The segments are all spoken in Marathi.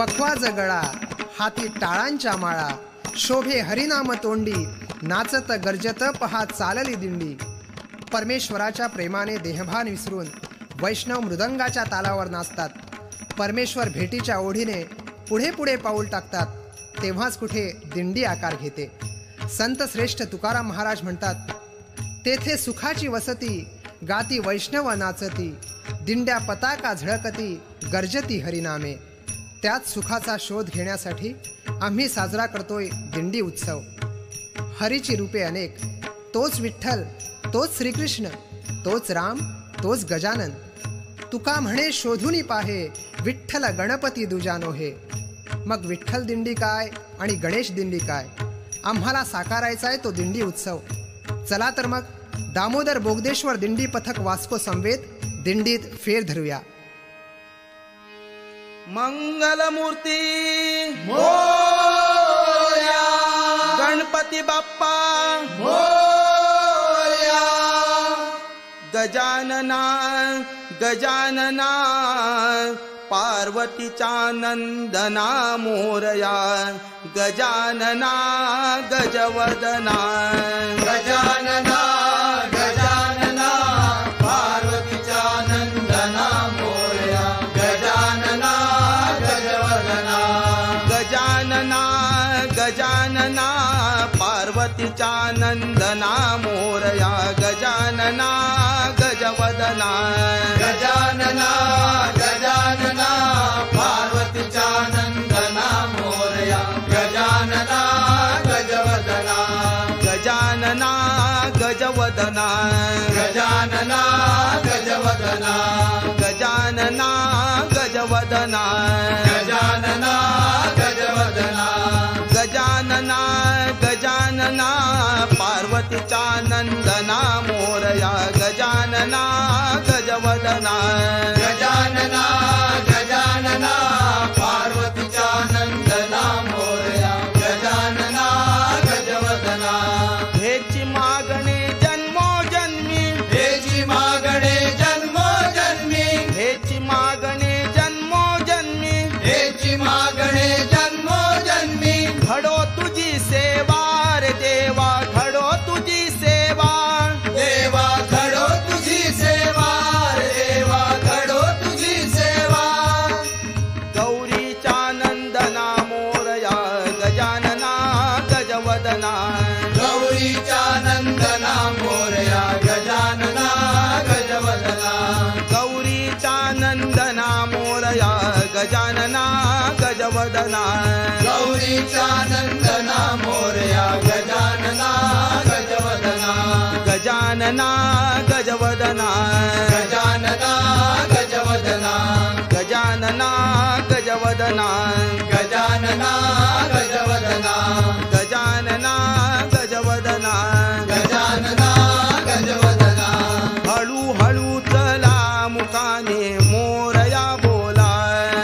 पखवाज गळा, हाती टाळांच्या माळा, शोभे हरिनाम तोंडी, नाचत गर्जत पहा चालली दिंडी. परमेश्वराच्या प्रेमाने देहभान विसरून वैष्णव मृदंगाच्या तालावर नाचतात. परमेश्वर भेटीच्या ओढीने पुढे पुढे पाऊल टाकतात. तेव्हाच कुठे दिंडी आकार घेते. संत श्रेष्ठ तुकाराम महाराज म्हणतात, तेथे सुखाची वसती, गाती वैष्णव नाचती, दिंड्या पताका झळकती, गर्जती हरिनामे. त्याच सुखाचा शोध घेण्यासाठी आम्ही साजरा करतोय दिंडी उत्सव. हरीची रूपे अनेक, तोच विठ्ठल, तोच श्रीकृष्ण, तोच राम, तोच गजानन. तुका म्हणे शोधूनी पाहे, विठ्ठल गणपती दुजानो हे. मग विठ्ठल दिंडी काय आणि गणेश दिंडी काय? आम्हाला साकारायचा आहे तो दिंडी उत्सव. चला तर मग दामोदर बोगदेश्वर दिंडी पथक वास्को समवेत दिंडीत फेर धरूया. मंगलमूर्ती मोरया, गणपती बाप्पा मोरया, गजानना गजानना, पार्वतीचा नंदना मोरया, गजानना गजवदना. गजानना गजानना, पार्वतीचा नंदना मोरया, गजानना गजवदना. गजानना गजानना, पार्वतीचा नंदना मोरया, गजानना गजवदना. गजानना गजानना, पार्वतीचा नंदना मोरया, गजानना गजवदना. गजानना गजवदना. गजानना गजवदना. गजानना गजवदना. गजानना गजवदना. गजानना गजानना, पार्वतीचा नंदना मोरया, गजानना गजवदना. गजानना गजानना, पार्वतीचा नंदना मोरया, गजानना गजवदना. हेची मागणी जन्मोजन्मी, हेची मागणे जन्मोजन्मी, हेची मागणी जन्मोजन्मी, हेची मागणे जन्मोजन्मी. घडो तुझी सेवा रे देवा, घडो तुझी सेवा. देवा घडो तुझी सेवा रे देवा, घडो तुझी सेवा. गौरीचा नंदना मोरया, गजानना गजवदना. गौरीचा नंदना मोरया, गजानना गजवदना. गौरीचा नंदना मोरया, गजानना गजवदना. गौरीचा नंदना मोरया, गजानना गजवदना. गजानना गजवदना. गजानना गजवदना. गजानना गजवदना. गजानना गजवदना. गजानना गजवदना. गजानना गजवदना. हळू हळू चला मुखाने मोरया बोला.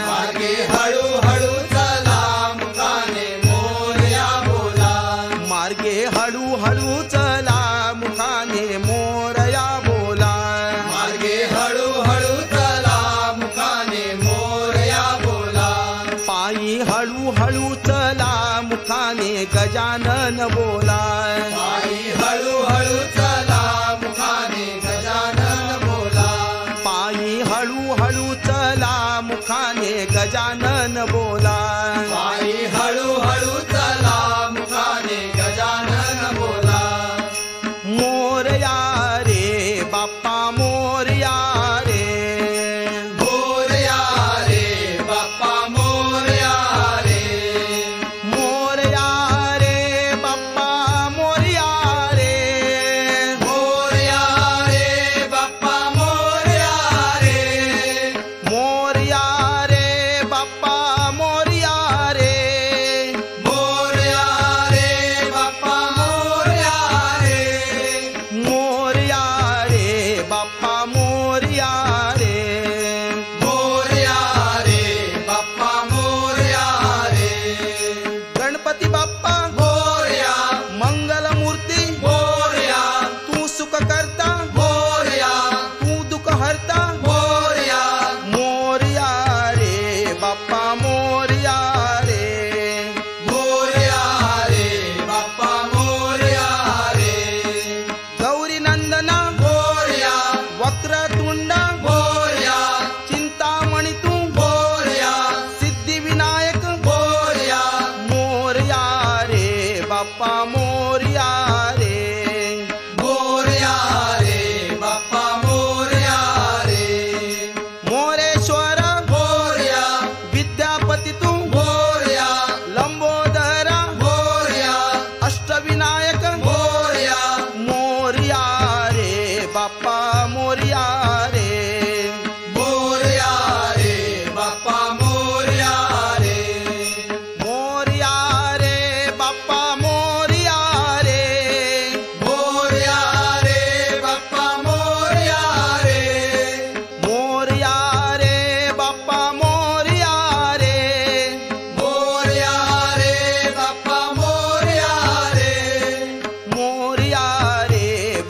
मार्गे हळू हळू चला मुखाने मोरया बोला. मार्गे हळू हळू चला मुखाने मोरया बोला. मार्गे हळू हळू चला मुखाने मोरया बोला. पायी हळू हळू चला मुखाने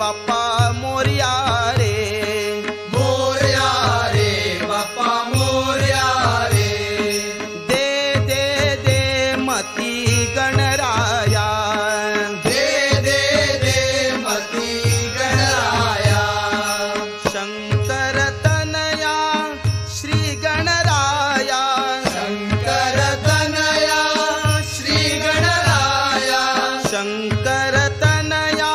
बाप्पा मोरया रे, मोरया रे बाप्पा मोरया रे. दे दे दे मती गणराया, दे दे दे मती गणराया. शंकर तनया श्री गणराया, शंकर तनया श्री गणराया. शंकर तनया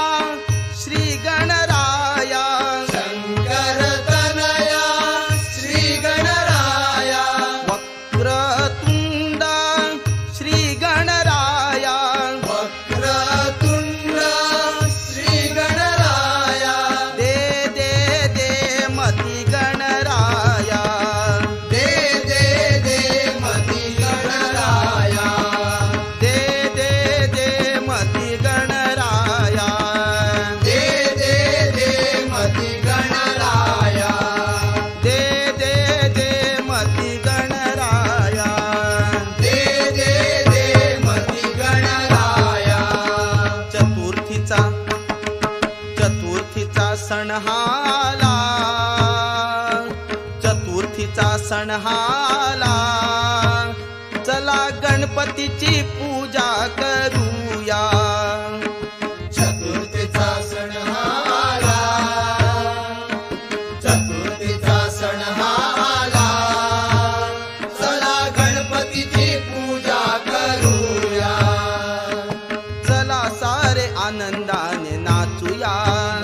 श्री गणराया. शंकर तनया श्री गणराया. वक्रतुंड श्री गणराया, वक्रतुंड श्री गणराया. दे दे दे मती गणराया, दे दे दे मती गणराया. दे दे दे मती गणराया. दे दे दे मती गणराया. दे दे दे मती गणराया. दे दे दे मती गणराया. चतुर्थीचा सण हाला, चतुर्थीचा सण हाला. चला गणपतीची पूजा करूया, चतुर्थीचा सण आला. चतुर्थीचा सण आला. चला गणपतीची पूजा करूया. चला सारे आनंदाने नाचूया,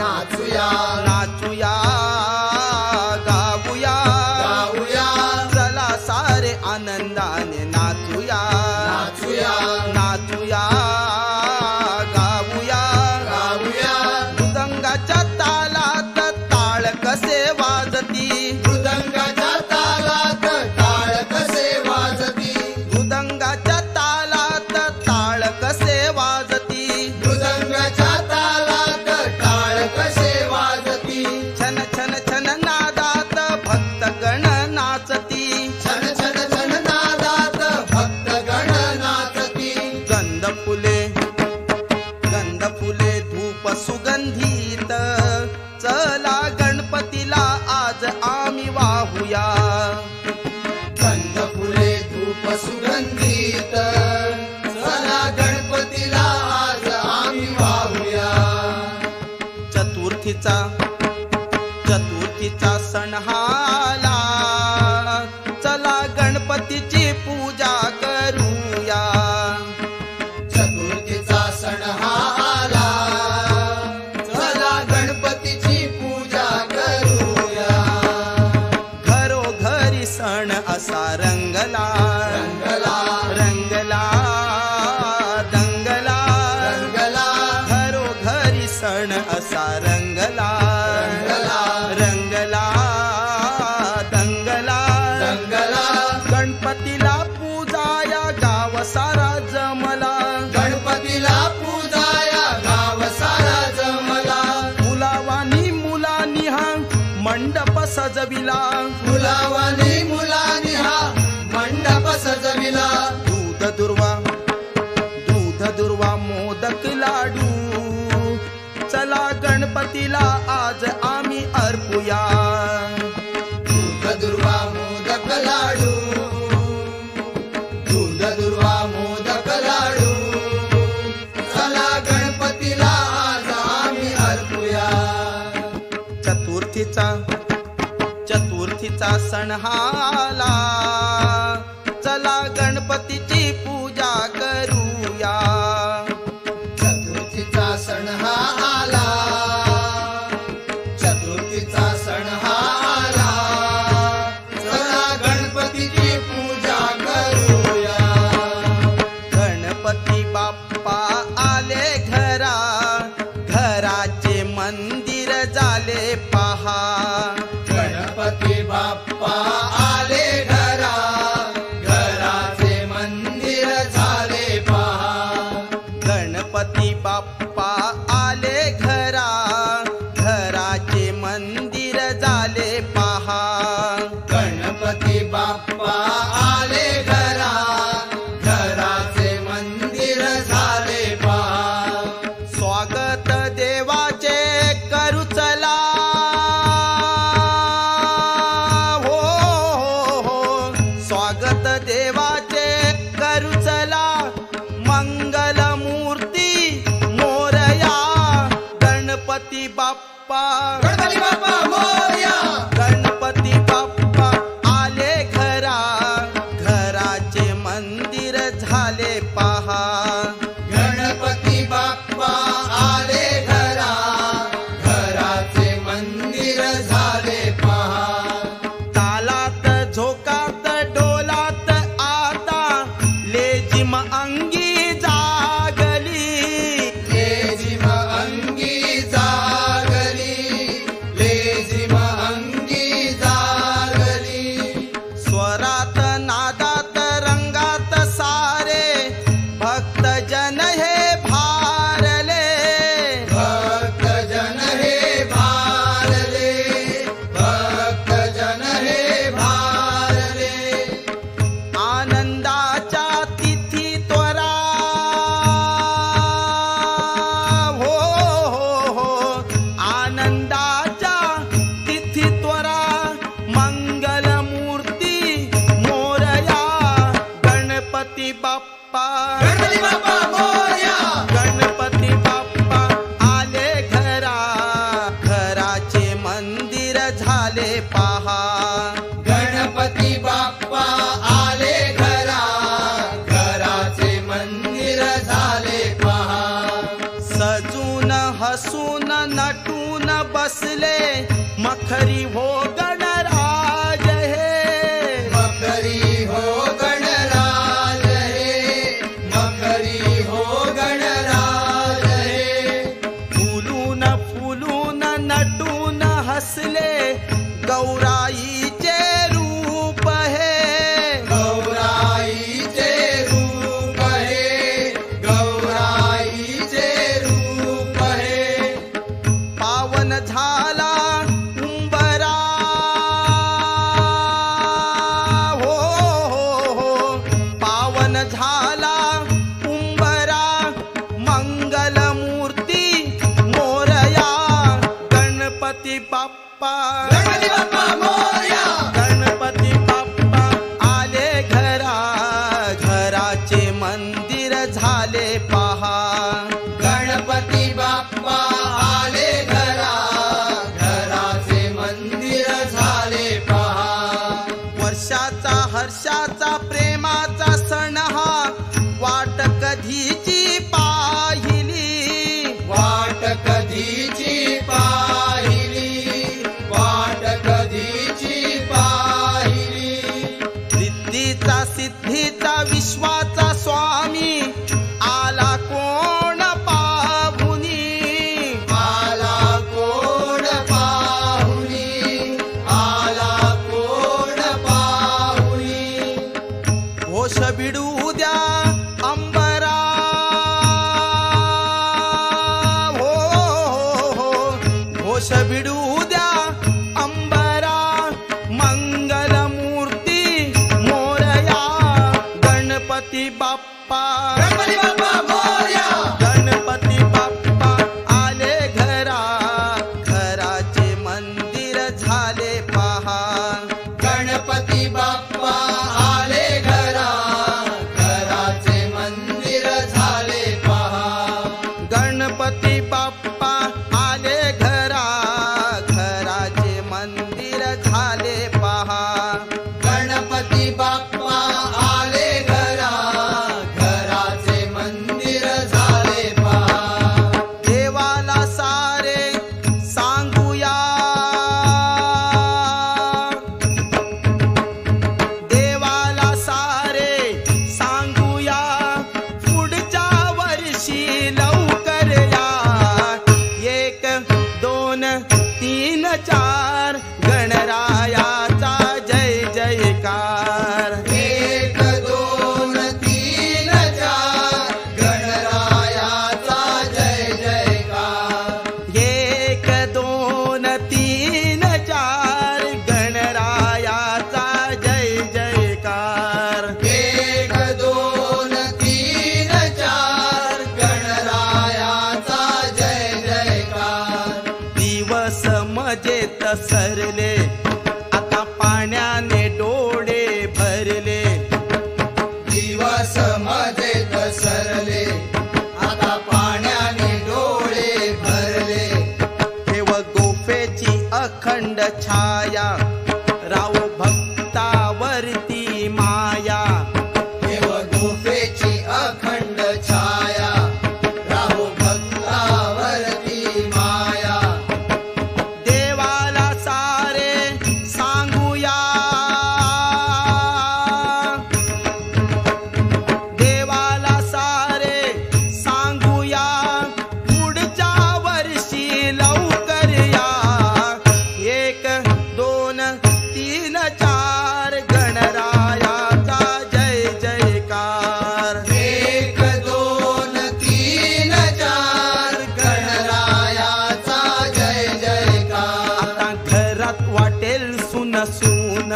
नाचूया नाचूया गाऊया. गाऊया. चला सारे आनंदाने नाचूया, नाचूया नाचूया गाऊया. गाऊया. मृदंगाच्या तालात ताळ कसे वाजती, मृदंगाच्या तालात टाळ कसे वाजती. मृदंगाच्या तालात ताळ कसे वाजती. मृदंगाच्या तालात टाळ कसे वाजती. छन छन छन नादात भक्तगण नाचती. छन छन छन नादात भक्तगण नाचती. गंध फुले धूप सुगंधीत. चला गणपतीला आज आम्ही वाहूया, गंध फुले धूप सुगंधीत. चला गणपतीला आज आम्ही वाहूया. चतुर्थीचा सण हाला. चला गणपतीची पूजा करूया, चतुर्थीचा सण आला. चला गणपतीची पूजा करूया. घरोघरी सण असा रंगला, रंगला रंगला दंगला. रंगला घरोघरी सण असा रंगला, रंगला रंगला दंगला. रंगला. गणपतीला पूजाया गाव सारा जमला, गणपतीला पूजाया गाव सारा जमला. मुलावानी मुलांनी हा मंडप सजविला. मुलावानी मुलांनी हा मंडप सजविला. दूध दुर्वा मोदक लाडू. चला गणपतीला आज आम्ही अर्पूया, दूध दुर्वा मोदक लाडू. दूध दुर्वा मोदक लाडू. चला गणपतीला आज आम्ही अर्पूया. चतुर्थीचा सण हाला. चला गणपतीची पूजा करूया, चतुर्थीचा सण आला. चतुर्थीचा सण आला. चला गणपतीची पूजा करूया. गणपती बाप्पा आले घरा, घराचे मंदिर झाले पहा. गणपती बाप्पा आले घरा. घराचे मंदिर झाले पहा. गणपती बाप्पा आले घरा, घराचे मंदिर झाले पहा. गणपती बाप्पा आले घरा. घराचे मंदिर झाले पहा. स्वागत देवाचे कर गणपती बाप्पा गणपती बाप्पा मोरया. गणपती बाप्पा आले घरा घराचे मंदिर झाले पहा गणपती बाप्पा आले घरा घराचे मंदिर झाले पहा. तालात झोकात डोलात आता लेझिम अंगी जागली लेझिम अंगी जागली लेझिम अंगी जागली. स्वरात नादात रंगात सारे भक्त जन हे भारले भक्त जन हे भारले भक्त जन हे भारले. आनंदाच्या तिथी त्वरा हो हो आनंदाच्या तिथी त्वरा मंगलमूर्ती मोरया गणपती बाप्पा गणपती बाप्पा मोरया. गणपती बाप्पा आले घरा घराचे मंदिर झाले पहा गणपती बाप्पा आले घरा घराचे मंदिर झाले पहा. सजून हसून नटून बसले मखरी हो गणराज हे मकरी हो गणराज हे मकरी हो गणराज हे. फुलून फुलून नटून हसले गौराईचे रूप हे गौराईचे रूप हे गौराईचे रूप हे. पावन झाला उंबरा हो पावन झाला उंबरा मंगलमूर्ती मोरया गणपती बाप्पा गणपती बाप्पा मोरया. गणपती बाप्पा आले घरा घराचे मंदिर झाले पहा गणपती बाप्पा आले घरा घराचे मंदिर झाले पहा. वर्षाचा हर्षाचा प्रेमाचा सण हा वाट कधीची पाहिली वाट कधीची पाहिली वाट कधीची पाहिली. रिद्धीचा सिद्धीचा विश्वाचा स्वामी आला कोण पाहुनी आला कोण पाहुनी आला कोण पाहुनी. घोष बिडू द्या अंबरा हो घोष बिडू द्या अंबरा मंगलमूर्ती मोरया गणपती बाप्पा गणपती बाप्पा मोरया. गणपती बाप्पा आले घरा घराचे मंदिर झाले पहा गणपती बाप्पा आले घरा घराचे मंदिर झाले पहा. गणपती बाप्पा आले घरा घराचे मंदिर झाले पहा गणपती बाप्पा आले घरा घराचे मंदिर झाले पहा. देवाला सारे सांगूया देवाला सारे सांगूया पुढच्या वर्षी लवकर या 1 2 3 4 गणरायाचा जय जयकार 1 2 3 4 गणरायाचा जय जयकार 1 2 3 4 गणरायाचा जय जयकार 1 2 3 4 गणरायाचा जय जयकार. दिवस मजेत सरले आता पाण्याने डोळे भरले दिवस मजेत सरले आता पाण्याने डोळे भरले. अखंड छाया राहू भक्तावरती माया देव गुफेची अखंड छाया राहू भक्तावरती माया देवाला सारे सांगूया देवाला सारे सांगूया पुढच्या वर्षी लवकर या 1 2 3 4 गणरायाचा जय जयकार 1 2 3 4 गणरायाचा जय जयकार आता घरात वाटेल सुन सुन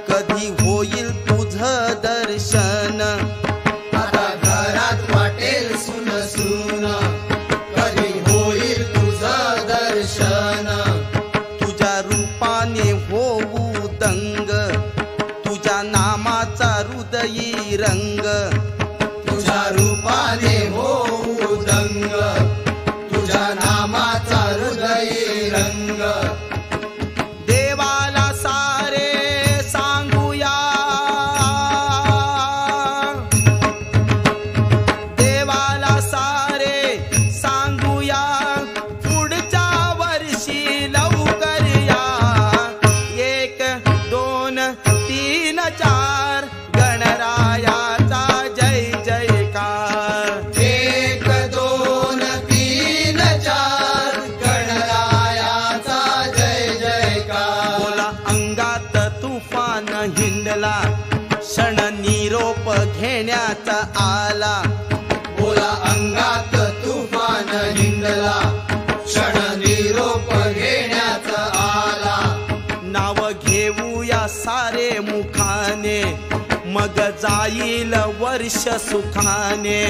कधी होईल तुझं दर्शन आता घरात वाटेल सुन सुन कधी होईल तुझं दर्शन तुझ्या रूपाने होऊ दंग तुझ्या नामाचा हृदयी रंग तुझ्या रूपाने होऊ दंग तुझ्या नामाचा हृदयी रंग देवाला सारे सांगूया देवाला सारे सांगूया पुढच्या वर्षी लवकर या 1 2 3 4 गणरायाचा जय जयकार 1 2 3 4 गणरायाचा जय जयकार बोला अंगात तुफान हिंडला क्षण निरोप घेण्याचा आला बोला अंगात तुफान हिंडला क्षण निरोप घेण्याचा आला नाव घेऊया सारे मुखाने मग जाईल वर्ष सुखाने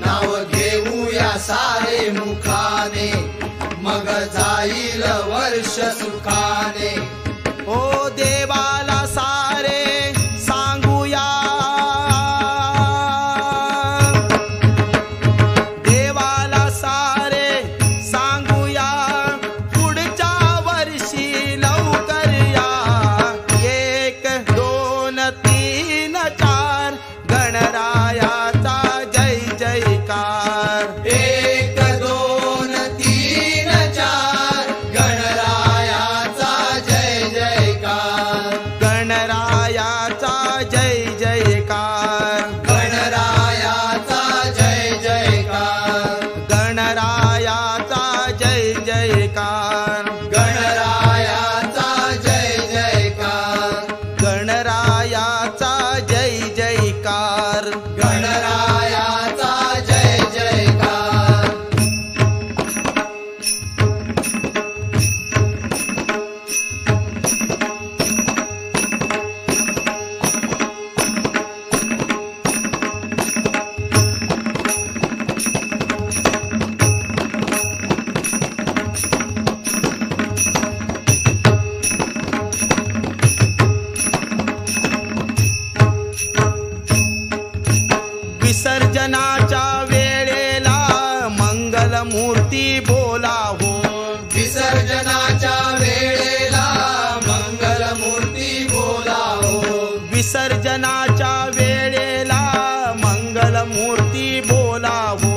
नाव घेऊया सारे मुखाने मग जाईल वर्ष सुखाने ओ देवाला सारे सांगूया देवाला सारे सांगूया पुढच्या वर्षी लवकर या 1 2 3 4 गणरायाचा जय जयकार 1 2 3 4 गणरायाचा जय जयकार गणरायाचा जय जयकार गणरायाचा जय जयकार गणरायाचा जय जयकार गणरायाचा जय जयकार गणरायाचा जय जयकार गणरायाचा जय जयकार विसर्जनाच्या वेळेला मंगलमूर्ती बोला हो विसर्जनाच्या वेळेला मंगलमूर्ती बोला हो विसर्जनाच्या वेळेला मंगलमूर्ती बोला हो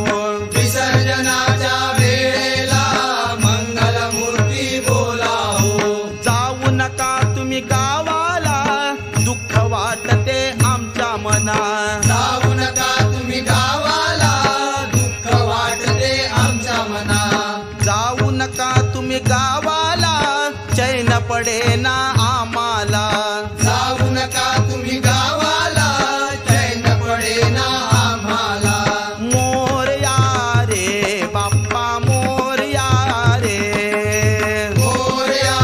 विसर्जनाच्या वेळेला मंगलमूर्ती बोला हो जाऊ नका तुम्ही गावाला दुःख वाटते आमच्या मनात जाऊ नका तुम्ही गावाला दुःख वाटते आमच्या मनात जाऊ नका तुम्ही गावाला चैन पडेना आम्हाला जाऊ नका तुम्ही गावाला चैन पडेना आम्हाला मोरया रे बाप्पा मोरया रे मोरया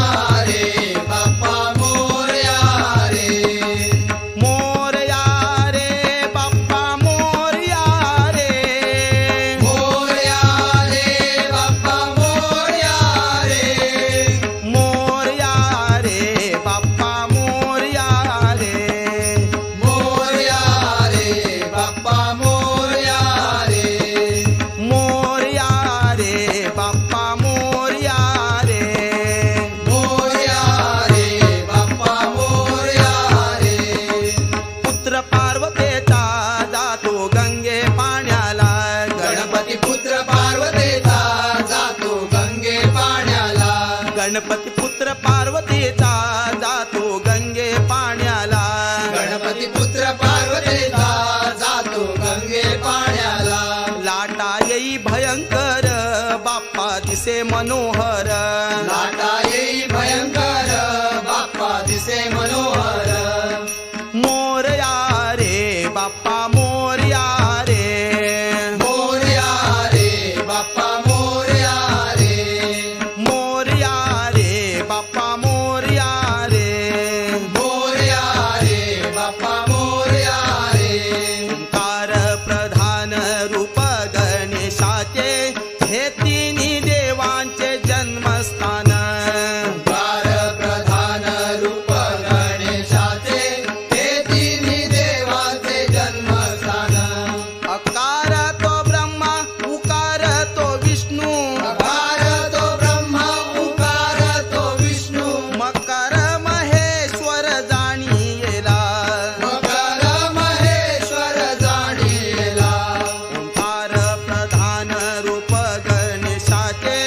रे बाप्पा मोरया रे मोरया रे बाप्पा मोरया रे मोरया रे बाप्पा मोरया रे मोरया रे गणपती पुत्र पार्वतीचा जातो गंगे पाण्याला. गणपती पुत्र पार्वतीचा जातो गंगे पाण्याला. लाटा येई भयंकर बाप्पा दिसे मनोहर. लाटा येई भयंकर बाप्पा दिसे मनोहर. मोरया रे बाप्पा मोरया रे. मोरया रे बाप्पा मोरया रे. मोरया रे बाप्पा मोरया रे. मोरया रे बाप्पा मोरया रे. ओंकार प्रधान रूप गणेशाचे हे तिन्ही देवांचे जन्मस्थान. ओंकार प्रधान रूप गणेशाचे हे तिन्ही देवाचे जन्मस्थान. अकार तो ब्रह्मा उकार तो विष्णू. अकार तो ब्रह्मा उकार तो विष्णू. मकर महेश्वर जाणीला. मकर महेश्वर जाणीला. ओंकार प्रधान रूप गणेशाचे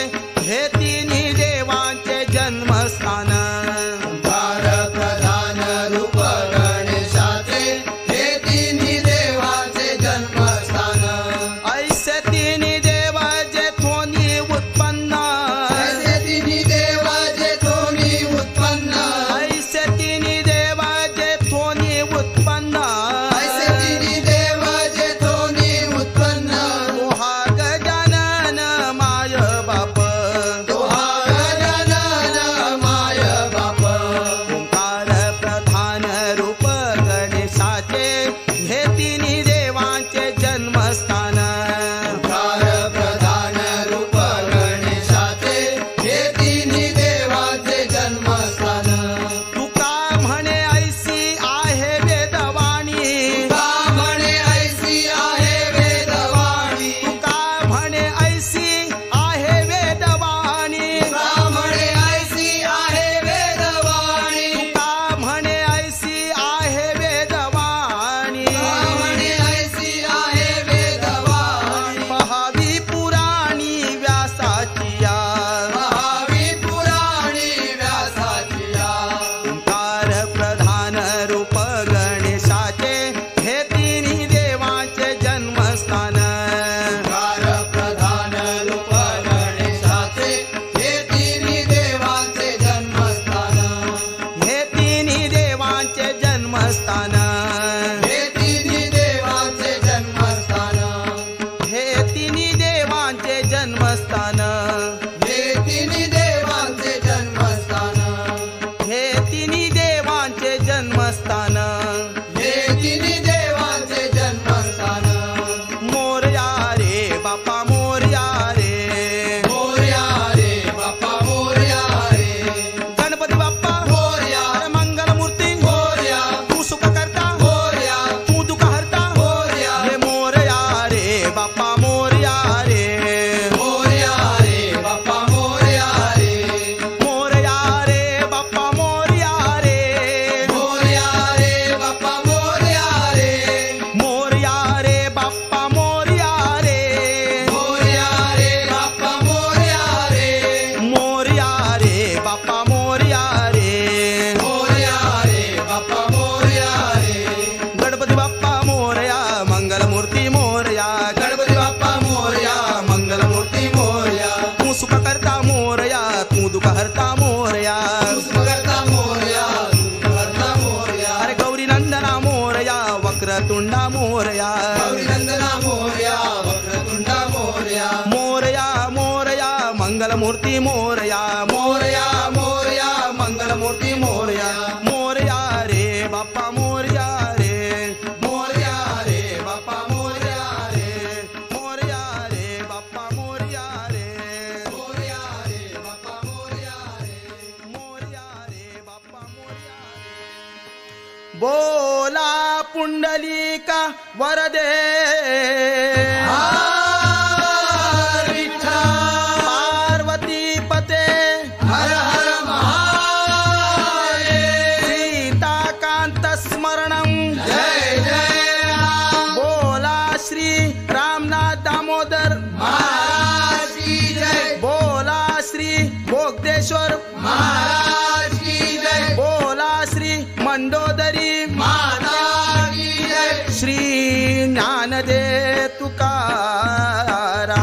हे तिन्ही देवांचे जन्मस्थान. ओंकार प्रधान रूप गणेशाचे हे तिन्ही देवाचे जन्मस्थान. ऐसे तिन्ही देव जेथोनी उत्पन्न. ऐसे तिन्ही देव जेथोनी उत्पन्न. ऐसे तिन्ही देव जेथोनी उत्पन्न. ऐसे तिन्ही देव जेथोनी उत्पन्न. तो हा गजानन माय बाप. तो हा गजानन माय बाप. ओंकार प्रधान रूप गणेशाचे हे तिन्ही देवांचे जन्मस्थान. ओंकार प्रधान रूप गणेशाचे हे तिन्ही देवाचे जन्मस्थान. तुका म्हणे ऐसी आहे वेदवाणी. तुका म्हणे ऐसी आहे वेदवाणी. तुका म्हणे ऐसी आहे वेदवाणी. तुका म्हणे ऐसी आहे वेदवाणी. तुका म्हणे ऐसी आहे वेदवाणी. तुका म्हणे ऐसी आहे वेदवाणी. महावी पुराणी व्यासाची या. महावी पुराणी व्यासाची या. ओंकार प्रधान रूप गणेशाचे हे तिन्ही देवांचे जन्मस्थान. ओंकार प्रधान रूप गणेशाचे हे तिन्ही देवाचे जन्मस्थान. हे तिन्ही देवांचे जन्मस्थान. हे तिन्ही देवाचे जन्मस्थान. हे तिन्ही देवांचे जन्मस्थान. हे तिन्ही देवाचे जन्मस्थान. हे तिन्ही देवांचे जन्मस्थान. हे तिन्ही देवाचे जन्मस्थान. मोरया रे बाप्पा मोरया रे. मोरया रे बाप्पा मोरया रे. गणपती बाप्पा मोरया. अरे मंगलमूर्ती. मोरया. तू सुख करता. मोरया. तू दुःख हरता. मोरया. हे मोरया रे बाप्पा मोरया रे. मोरया रे बाप्पा मोरया रे. मोरया रे बाप्पा मोरया रे. मोरया रे बाप्पा मोरया रे. मोरया रे बाप्पा मोरया रे. मोरया रे बाप्पा मोरया रे. मोरया रे बाप्पा मोरया रे. मोरया रे बाप्पा मोरया रे. गणपती बाप्पा मोरया मंगलमूर्ती मोरया. गणपती बाप्पा मोरया मंगलमूर्ती मोरया. तू सुख करता मोरया. तू दुःख हरता मोरया. करता मोरया. करता मोरया. अरे गौरी नंदना मोरया वक्रतुंडा मोरया. गौरीनंदना मोरया वक्रतुंडा मोरया. मोरया मोरया मंगलमूर्ती मोरया. मोरया मोरया मंगलमूर्ती मोरया. मोरया रे बाप्पा मोरया रे. मोरया रे बाप्पा मोरया रे. मोरया रे बाप्पा मोरया रे. मोरया रे बाप्पा मोरया रे. मोरया रे बाप्पा मोरया रे. बोला पुंडलिका वरदे. पार्वती पते. हर हर महादेव. सीताकांत स्मरणं. जय जय राम. बोला श्री रामनाथ दामोदर महाराज की जय. बोला श्री योगेश्वर महाराज की जय, बोला श्री मंडोदरी माता की जय, श्री ज्ञानदेव तुकाराम,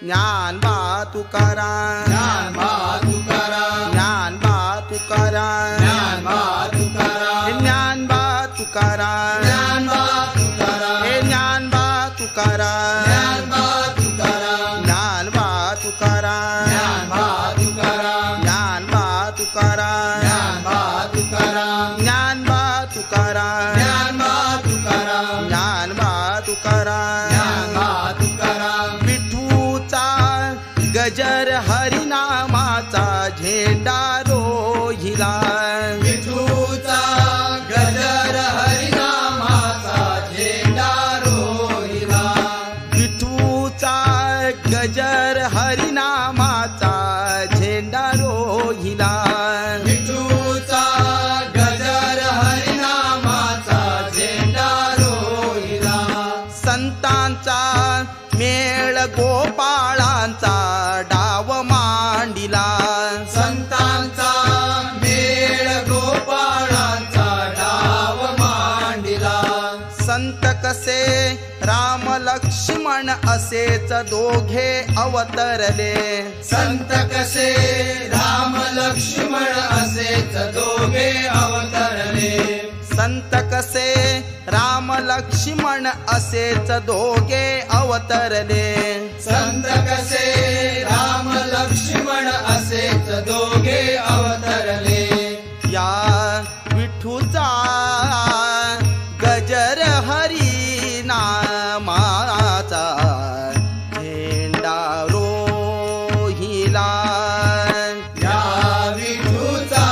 ज्ञानबा तुकाराम, ज्ञानबा तुकाराम, ज्ञानबा तुकाराम, ज्ञानबा तुकाराम, ज्ञानबा तुकाराम, ज्ञानबा तुकाराम, हे ज्ञानबा तुकाराम, ज्ञानबा तुकाराम, ज्ञानबा तुकाराम, ज्ञानबा तुकाराम, ज्ञानबा तुकाराम, ज्ञानबा तुकाराम, ज्ञानबा तुकाराम, ज्ञानबा तुकाराम, ज्ञानबा तुकाराम, ज्ञानबा तुकाराम, विठूचा गजर हरिनामाचा झेंडा रोहिला, विठूचा गजर हरिनामाचा झेंडा रोहिला, विठूचा गजर हरिनामाचा झेंडा रोहिला, विठूचा गजर हरिनामाचा झेंडा रोहिला, संतांचा मेळ गोपाळांचा डाव मांडिला, संतांचा मेळ गोपाळांचा डाव मांडिला, संत कसे राम लक्ष्मण असेच दोघे अवतरले, संत कसे राम लक्ष्मण असेच दोघे अवतरले, संत कसे राम लक्ष्मण असेच दोघे अवतरले, संत कसे राम लक्ष्मण असेच दोघे अवतरले, या विठूचा गजर हरिनामाचा झेंडा रोहिला, या विठूचा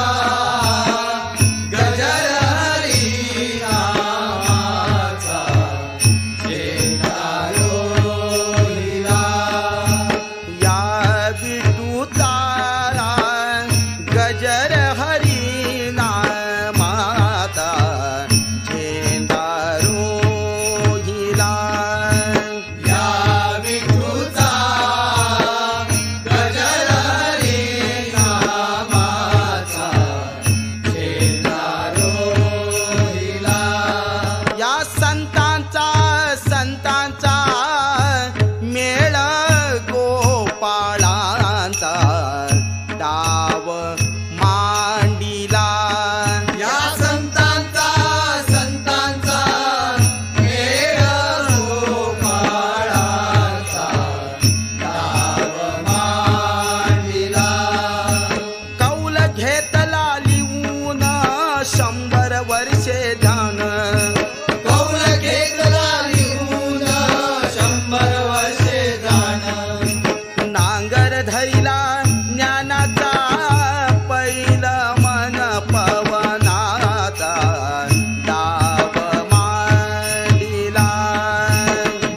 गजर हरिनामाचा झेंडा रोहिला, या विठूचा गजर हरिनामाचा झेंडा रोहिला, या विठूचा गजर हरिनामाचा झेंडा रोहिला, या संतांचा मेळ गोपाळांचा डाव मांडिला, या संतांचा मेळ गोपाळांचा डाव मांडिला, कौल घेतला लिहून 100 वर्षे ध्यान, कौल घेतला लिहून 100 वर्षे ध्यान, नांगर धरिला ज्ञानाचा पैल मन पवनाचा डाव मांडिला,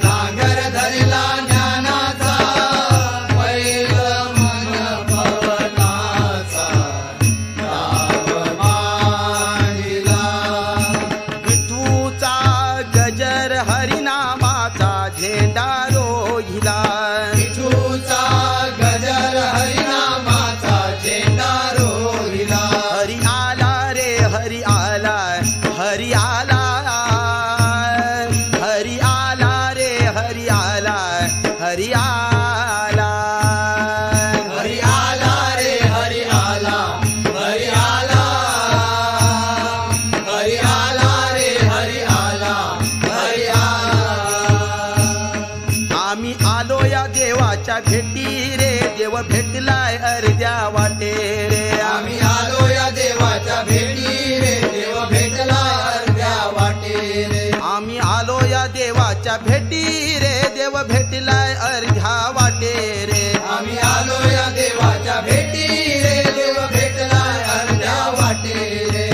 नांगर धरला ज्ञानाचा पैल मन पवनाचा डाव मांडिला, विठूचा गजर हरिनामाचा झेंडा रोहिला, विठूचा गजर हरिनामाचा झेंडा रोहिला, हरी आला रे हरी आला, हरी आला, हरी आला रे हरी आला, हरी आला, हरि आला रे हरि आला, हरि आला, हरि आला रे हरि आला, हरि आला, आम्ही आलो या देवाच्या भेटी रे, देव भेटलाय अर्ध्या वाटे रे, आम्ही आलो या देवाच्या भेटी रे, देव भेटला अर्ध्या वाटे रे, आम्ही आलो या देवाच्या भेटी रे, देव भेटलाय अर्ध्या वाटे रे, आम्ही आलो या देवाच्या भेटी रे, देव भेटला अर्ध्या वाटे रे,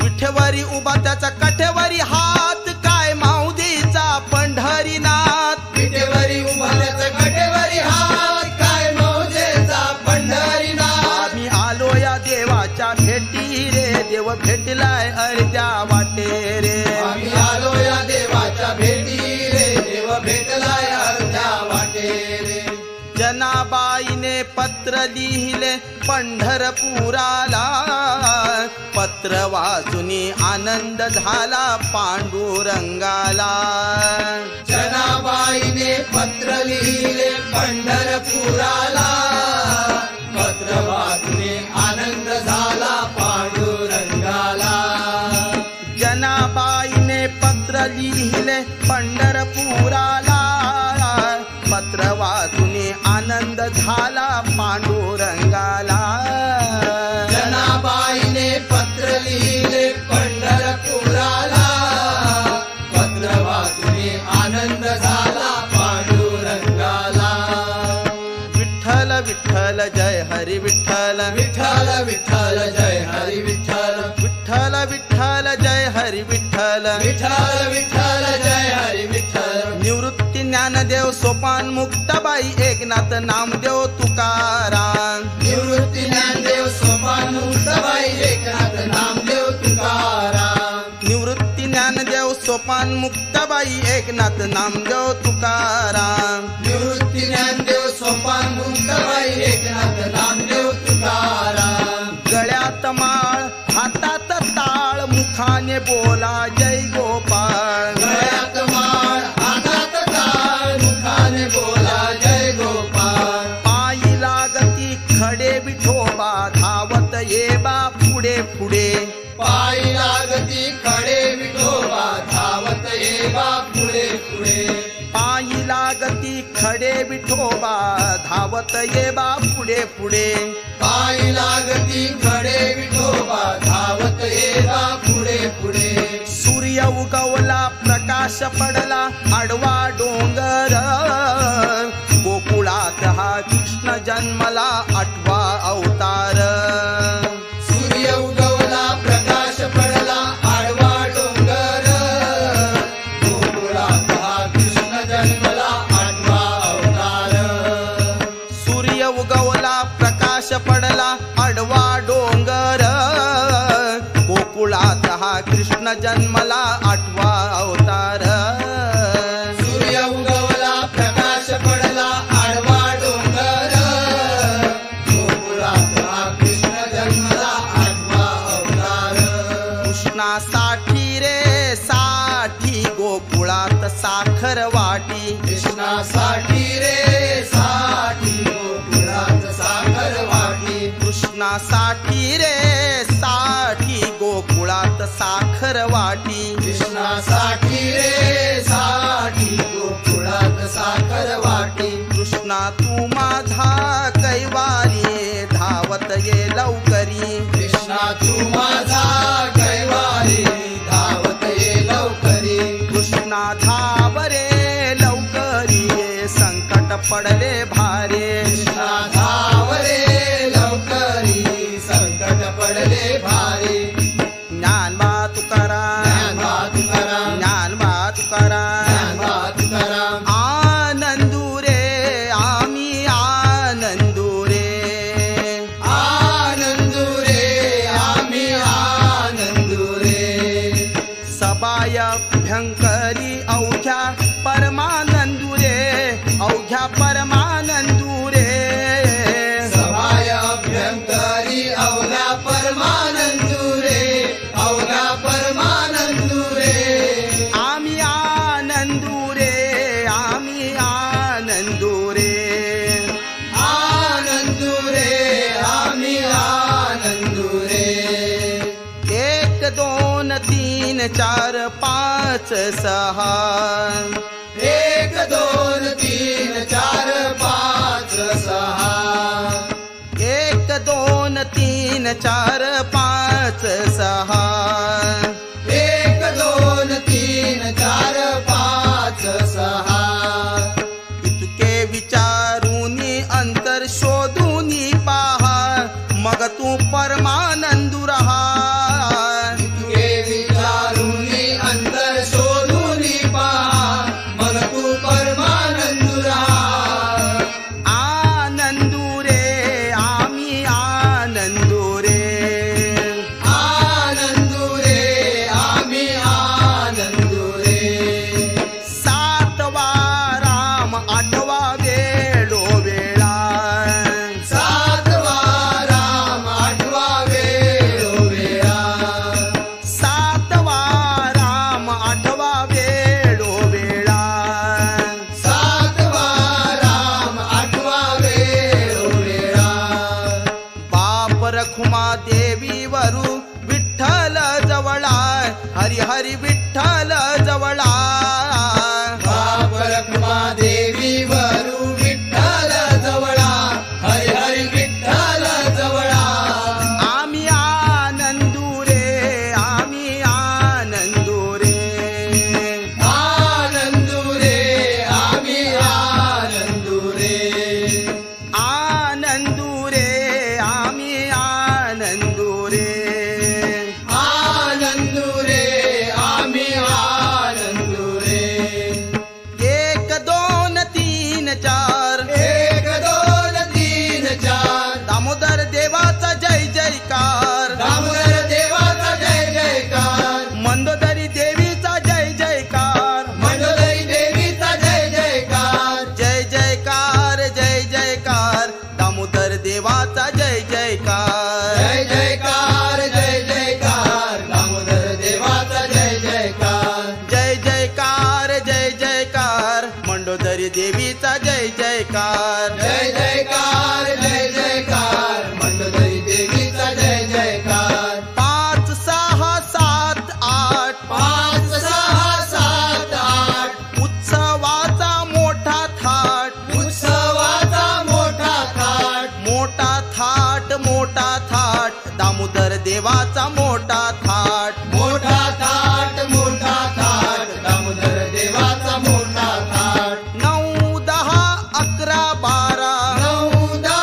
विठेवरी उभा त्याचा काठेवरी हात, काय माऊलीचा पंढरीनाथ, विटेवरी उभा त्याचा कटेवरी हात, काय मौजेचा पंढरीनाथ, आम्ही आलो या देवाच्या भेटी रे, देव भेटलाय अर्ध्या वाटे रे, आम्ही आलो या देवाच्या भेटी रे, देव भेटला अर्ध्या वाटे रे, जनाबाईने पत्र लिहिले पंढरपुराला, पत्र वाचुनी आनंद झाला पांडुरंगाला. जनाबाईने पत्र लिहिले पंढरपुराला, पत्र वाचूने आनंद झाला पांडुरंगाला. जनाबाईने पत्र लिहिले पंढरपुराला, पत्र वाचुनी आनंद झाला पांडुरंगाला. जनाबाईने पत्र लिहिले पंढरपुराला, पत्र वाचूने आनंद झाला पांडुरंगाला. विठ्ठल विठ्ठल जय हरी विठ्ठल, विठ्ठल विठ्ठल जय हरी विठ्ठल, विठ्ठल विठ्ठल जय हरी विठ्ठल. विठ्ठल विठ्ठल जय हरी विठ्ठल. निवृत्ती ज्ञानदेव सोपान मुक्ताबाई एकनाथ नामदेव तुकाराम. निवृत्ती ज्ञानदेव सोपान मुक्ताबाई एकनाथ नामदेव तुकाराम. निवृत्ती ज्ञानदेव सोपान मुक्ताबाई एकनाथ नामदेव तुकाराम. निवृत्ती ज्ञानदेव सोपान मुक्ताबाई एकनाथ नामदेव तुकाराम. गळ्यात माळ हातात ताळ मुखाने बोला जय गोपाळ. गळ्यात माळ हातात टाळ मुखाने बोला जय गोपाळ. पायी लागती खडे विठोबा धावत ये बा पुढे पुढे. पायी लागती खडे विठोबा धावत ये बा पुढे पुढे. पायी लागती खडे विठोबा धावत ये बा पुढे पुढे. पायी लागती खडे विठोबा धावत ये बा पुढे पुढे. सूर्य उगवला प्रकाश पडला आडवा डोंगर, गोकुळात हा कृष्ण जन्मला 8वा अवतार. सूर्य उगवला प्रकाश पडला आडवा डोंगर, गोकुळात हा कृष्ण जन्मला 8वा अवतार. सूर्य उगवला प्रकाश पडला आडवा डोंगर, गोकुळात हा कृष्ण जन्मला 8वा अवतार. सूर्य उगवला प्रकाश पडला आडवा डोंगर, गोकुळात हा कृष्ण जन्मला 8वा अवतार. कृष्णासाठी रे साठी गोकुळात साखर वाटी. कृष्णासाठी रे साठी गोकुळात साखर वाटी. कृष्णासाठी रे साठी गोकुळात साखर वाटी. कृष्णासाठी रे साठी गोकुळात साखर वाटी. कृष्णा तू माझा कैवारी धावत ये लवकरी. कृष्णा तू माझा कैवारी धावत ये लवकरी. कृष्णा धाव रे लवकरी संकट पडले भारे. कृष्णा धाव रे लवकरी संकट पडले भारी. ज्ञानबा तुकाराम, ज्ञानबा तुकाराम, ज्ञानबा तुकाराम. ज्ञानबा तुकाराम. आनंदू रे आम्ही आनंदू रे. आनंदू रे आम्ही आनंदू रे. सबाय भयंकरी अवघ्या परमानंदू रे, अवघ्या परमानंदू रे. सभाय अभ्यंकरी अवघा परमानंदू रे, अवघा परमानंदू रे. आम्ही आनंदू रे, आम्ही आनंदू रे. आनंदू रे आम्ही आनंदू रे. 1 2 3 4 5 6. 1 2 3 4 5 6. 1 2 3 4 5 6. 1 2 3 4 5 6. इतके विचारूनी अंतर शोधूनी पहा, मग तू परमानंदू रहा. तुके विचारूनी अंतर शोधूनी पहा, मग तू परमानंदू रहा. आनंदू रे आम्ही आनंदू रे. आनंदू रे रखुमा देवी वरू विठ्ठल जवळा हरी हरी विठ्ठल जवळा बाप रखुमा देवी वरू विठ्ठल जवळा हरी हरी विठ्ठल जवळा आम्ही आनंदू रे आम्ही आनंदू रे आनंदू रे आम्ही आनंदू रे आनंदू रे आम्ही आनंदू रे आनंदू रे आम्ही आनंदू रे एक दोन तीन चार एक दोन तीन चार दामोदर देवाचा जय जयकार दामोदर देवाचा जय जयकार मंदोदरी देवीचा जय जयकार मंडोदरी देवीचा जय जयकार जय जयकार जय जयकार दामोदर देवाचा जय जयकार जय जयकार जय जयकार दामोदर देवाचा जय जयकार जय जयकार जय जयकार मंडोदरी देवीचा जय जयकार जय जयकार जय जयकार मंडोदरी देवीचा जय जयकार 5 6 7 8 5 6 7 8 उत्सवाचा मोठा थाट उत्सवाचा मोठा थाट मोठा थाट मोठा थाट दामोदर देवाचा मोठा थाट मोठा थाट मोठा थाट दामोदर देवाचा मोठा थाट 9 10 11 12 9 10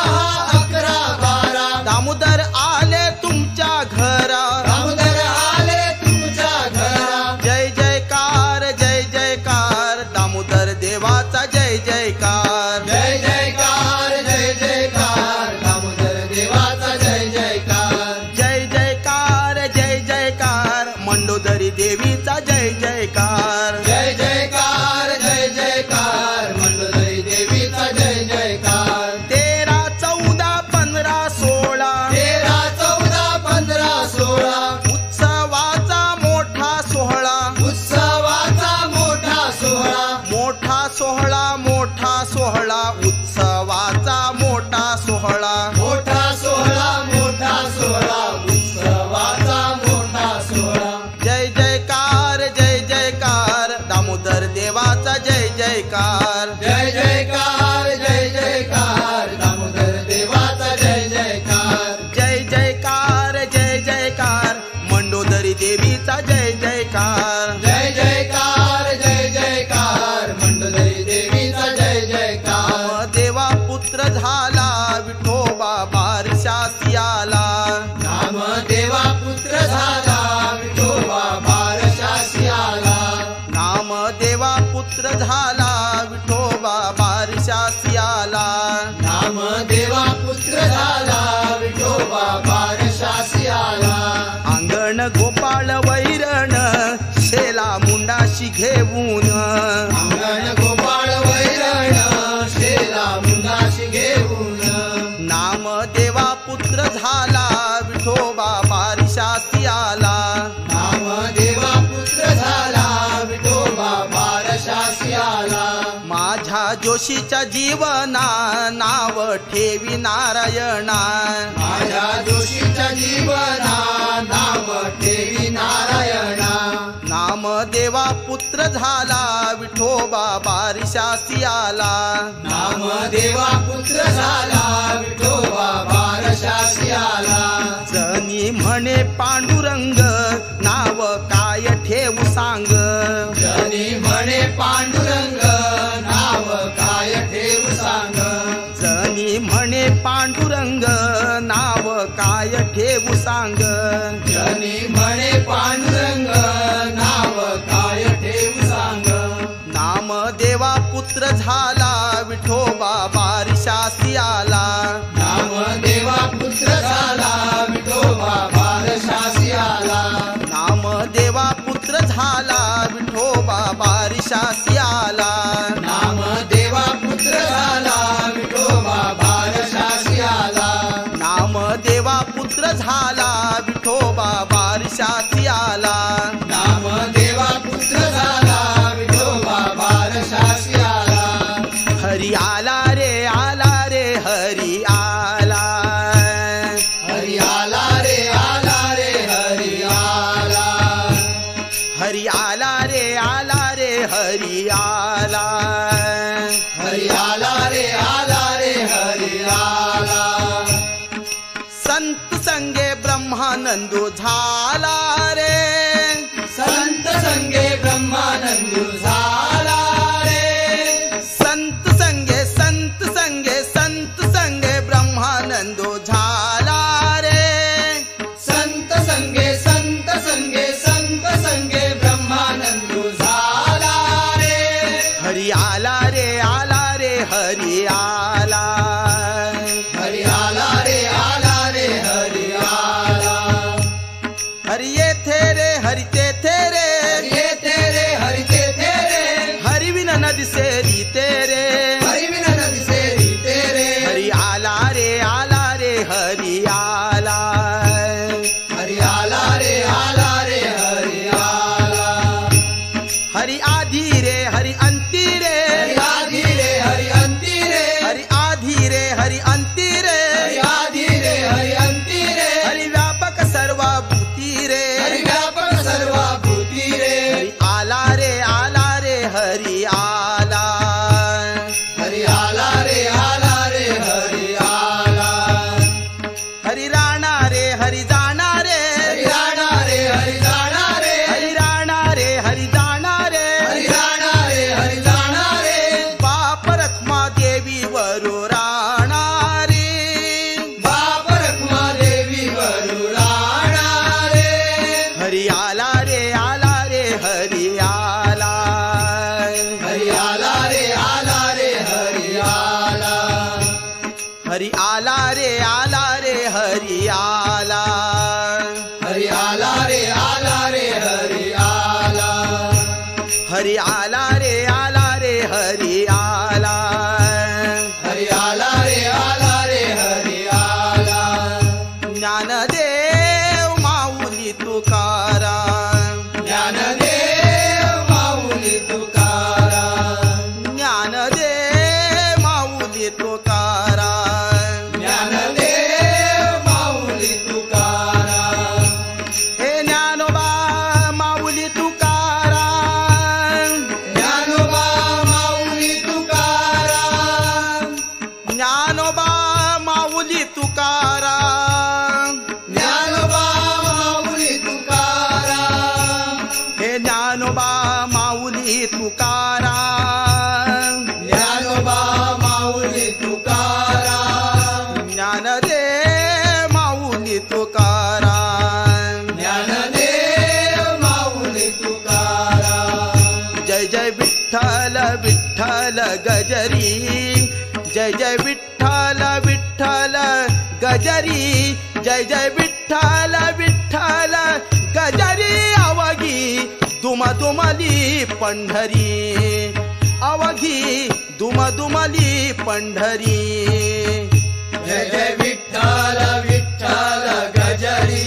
11 12 दामोदर आले तुमच्या घरा दामोदर आले तुमच्या घरा जय जयकार जय जयकार दामोदर देवाचा जय जयकार जय जयकार जय जयकार दामोदर देवाचा जय जयकार जय जयकार जय जयकार मंडोदरी देवीचा जय जयकार जय जयकार जय जयकार मंडोदरी देवीचा जय जयकार 13 14 15 16 13 14 15 16 उत्सवाचा मोठा सोहळा उत्सवाचा मोठा सोहळा मोठा सोहळा मोठा सोहळा उत्सवाचा मोठा सोहळा मोठा सोहळा मोठा सोहळा उत्सवाचा मोठा सोहळा जय जयकार जय जयकार दामोदर देवाचा जय जयकार जय जयकार जय जयकार दामोदर देवाचा जय जयकार जय जयकार जय जयकार मंडोदरी देवीचा जय जयकार जय जयकार जय जयकार मंडोदरी देवीचा जय जयकार देवा पुत्र झाला विठोबा बारशासी आला नाम देवा पुत्र झाला विठोबा बारशासी आला नाम देवा पुत्र झाला विठोबा बारशासी आला नाम देवा पुत्र झाला विठोबा बारशासी आला अंगण गोपाळ वैरण शेला मुंडाशी घेऊन अंगण गोपाळ वैरण शेला मुंडाशी घेऊन नाम देवा पुत्र झाला विठोबा बारशासी आला नाम देवा पुत्र झाला विठोबा बारशासी आला माझ्या जोशीच्या जीवना नाव ठेवी नारायणा माझ्या जोशीच्या जीवना नाव ठेवी नारायणा नाम देवा पुत्र झाला विठोबा बारशासी आला नाम देवा पुत्र झाला विठोबा बारशासी आला जनी म्हणे पांडुरंग नाव काय ठेवू सांग जनी म्हणे पांडुरंग नाव काय ठेवू सांग जनी म्हणे पांडुरंग नाव काय ठेवू सांग जनी म्हणे पांडुरंग नाव काय ठेवू सांग नाम देवा पुत्र झाला विठोबा बारशासी आला नाम देवा पुत्र झाला विठोबा बारशासी आला नाम देवा पुत्र झाला विठोबा बारशासी आला नाम देवा पुत्र झाला विठोबा बारशासी आला नाम देवा पुत्र झाला विठोबा बारशासी आला नाम देवा पुत्र झाला विठोबा बारशासी आला हरी आला रे हरी आला हरी आला संत संगे ब्रह्मानंदू झाला रे संत संगे ब्रह्मानंदू झाला रे संत संगे संत संगे संत संगे ब्रह्मानंदू झाला रे संत संगे संत संगे संत संगे ब्रह्मानंदू झाला रे हरी आला रे आला रे हरी आला हरी आला रे आला रे हरी आला हरी येथे रे हरी तेथे रे ये तेरे हरि ते तेरे हरी विन नदी सेरी तेरे हरि बिना नदी से री तेरे हरी आला रे हरी आला हरि आला रे हरि आला हरी आधी रे हरी अंती रे हरि आधी रे हरि अंती रे हरी आधी रे हरी अंती रे हरि आधी रे हरि अंती रे हरी व्यापक सर्वभूती रे हरि व्यापक सर्वभूती रे हरी आला रे हरी आला हरि आला रे हरि आला हरी राणा रे हरी जाना रे हरि राणा रे हरि जाणा रे हरी राणा रे हरी जाना रे हरि राणा रे हरि जाणा रे बाप रखमा देवी वरू राणा रे बाप रखमा देवी वरू राणा रे हरी आला रे हरी आला हरि आला रे हरि आला हरी आला रे हरी आला हरि आला रे हरि आला हरी आला रे हरी आला हरि आला रे हरि आला ज्ञानदेव माऊली तुकाराम ज्ञानदेव माऊली तुकाराम ज्ञानदेव माऊली तुकाराम ज्ञानदेव माऊली तुकाराम हे ज्ञानोबा माऊली तुकाराम ज्ञानोबा माऊली तुकाराम ज्ञानोबा माऊली तुकाराम ज्ञानोबा माऊली तुकाराम हे ज्ञानोबा माऊली तुकाराम ज्ञानोबा माऊली तुकाराम ज्ञानदेव माऊली तुकाराम ज्ञानदेव माऊली तुकाराम जय जय विठ्ठल विठ्ठल गजरी जय जय विठ्ठल विठ्ठल गजरी जय जय विठ्ठल विठ्ठल गजरी अवघी दुमदुमली पंढरी अवघी दुमदुमली पंढरी जय जय विठ्ठल विठ्ठल गजरी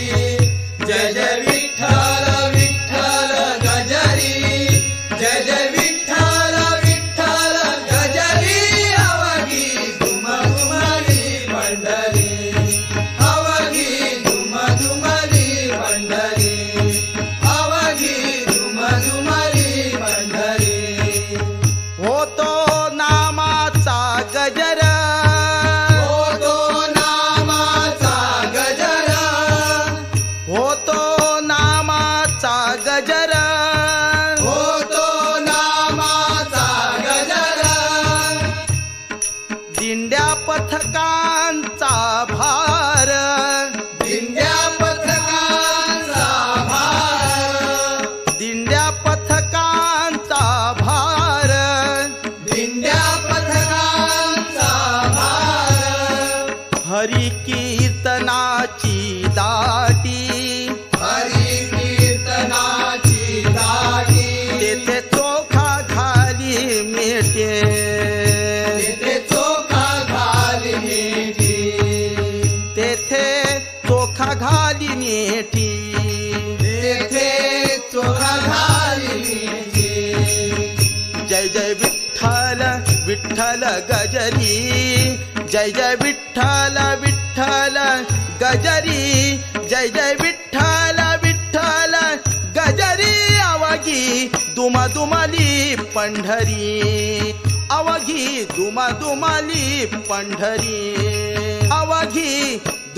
जय जय विठ्ठल विठ्ठल गजरी जय जय विठ्ठल विठ्ठल गजरी अवघी दुमदुमली पंढरी अवघी दुमदुमली पंढरी अवघी दुमदुमली पंढरी होतो नामाचा गजर होतो नामाचा गजर होतो नामाचा गजर होतो नामाचा गजर दिंड्या पथकांचा भार दिंड्या पथकांचा भार दिंड्या पथकांचा भार दिंड्या पथकांचा भार हरी कीर्तनाची दाटी हरी कीर्तनाची दाटी तेथे चोखा खाली मिटे तिथे चोखा घाली मिठी तेथे चोखा घाली नेटी तेथे चोखा घाली मिठी जय जय विठ्ठल विठ्ठल गजरी जय जय विठ्ठल विठ्ठल गजरी जय जय विठ्ठल विठ्ठल गजरी अवघी दुमदुमली पंढरी अवघी दुमदुमली पंढरी अवघी